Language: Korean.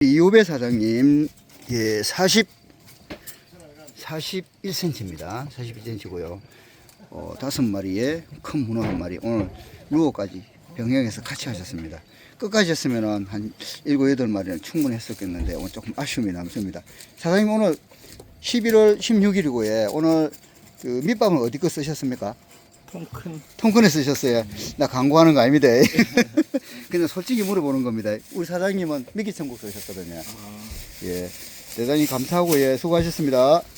이호배 사장님, 예, 41cm입니다. 41cm고요. 5마리에 큰 문어 1마리, 오늘 루어까지 병행해서 같이 하셨습니다. 끝까지 했으면 한 7, 8마리는 충분히 했었겠는데, 오늘 조금 아쉬움이 남습니다. 사장님, 오늘 11월 16일이고, 예, 오늘 그 밑밥은 어디 거 쓰셨습니까? 통큰에 쓰셨어요. 나 광고하는 거 아닙니다. 그냥 솔직히 물어보는 겁니다. 우리 사장님은 미끼천국 쓰셨거든요. 예, 대단히 감사하고, 예, 수고하셨습니다.